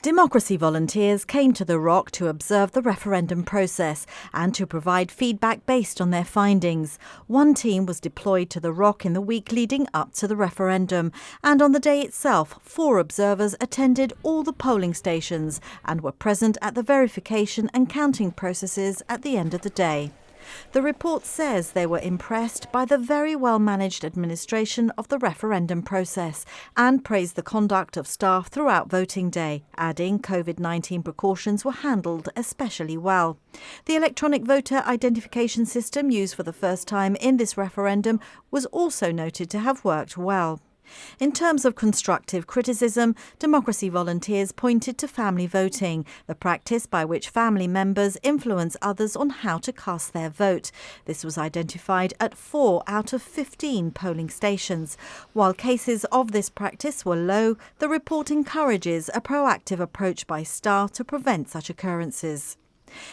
Democracy volunteers came to the Rock to observe the referendum process and to provide feedback based on their findings. One team was deployed to the Rock in the week leading up to the referendum, and on the day itself, 4 observers attended all the polling stations and were present at the verification and counting processes at the end of the day. The report says they were impressed by the very well-managed administration of the referendum process and praised the conduct of staff throughout voting day, adding COVID-19 precautions were handled especially well. The electronic voter identification system used for the first time in this referendum was also noted to have worked well. In terms of constructive criticism, democracy volunteers pointed to family voting, the practice by which family members influence others on how to cast their vote. This was identified at 4 out of 15 polling stations. While cases of this practice were low, the report encourages a proactive approach by staff to prevent such occurrences.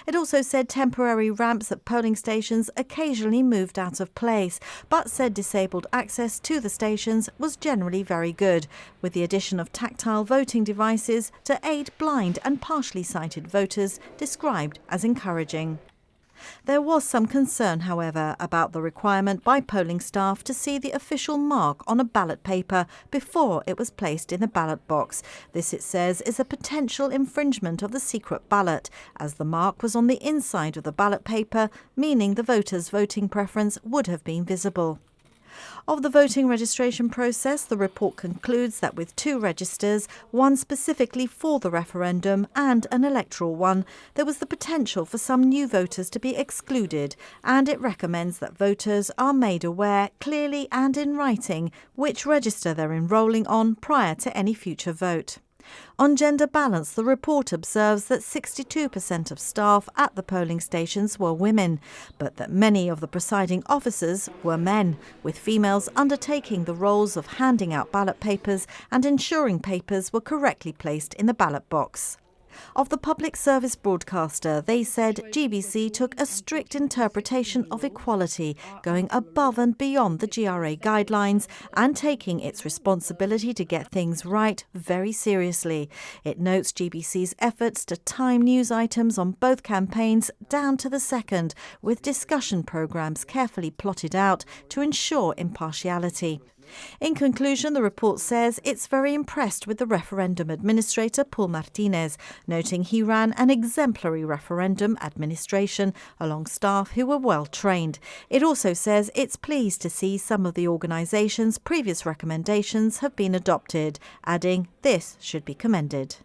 It also said temporary ramps at polling stations occasionally moved out of place, but said disabled access to the stations was generally very good, with the addition of tactile voting devices to aid blind and partially sighted voters described as encouraging. There was some concern, however, about the requirement by polling staff to see the official mark on a ballot paper before it was placed in the ballot box. This, it says, is a potential infringement of the secret ballot, as the mark was on the inside of the ballot paper, meaning the voter's voting preference would have been visible. Of the voting registration process, the report concludes that with 2 registers, one specifically for the referendum and an electoral one, there was the potential for some new voters to be excluded, and it recommends that voters are made aware clearly and in writing which register they're enrolling on prior to any future vote. On gender balance, the report observes that 62% of staff at the polling stations were women, but that many of the presiding officers were men, with females undertaking the roles of handing out ballot papers and ensuring papers were correctly placed in the ballot box. Of the public service broadcaster, they said GBC took a strict interpretation of equality, going above and beyond the GRA guidelines and taking its responsibility to get things right very seriously. It notes GBC's efforts to time news items on both campaigns down to the second, with discussion programmes carefully plotted out to ensure impartiality. In conclusion, the report says it's very impressed with the referendum administrator, Paul Martinez, noting he ran an exemplary referendum administration along staff who were well trained. It also says it's pleased to see some of the organisation's previous recommendations have been adopted, adding this should be commended.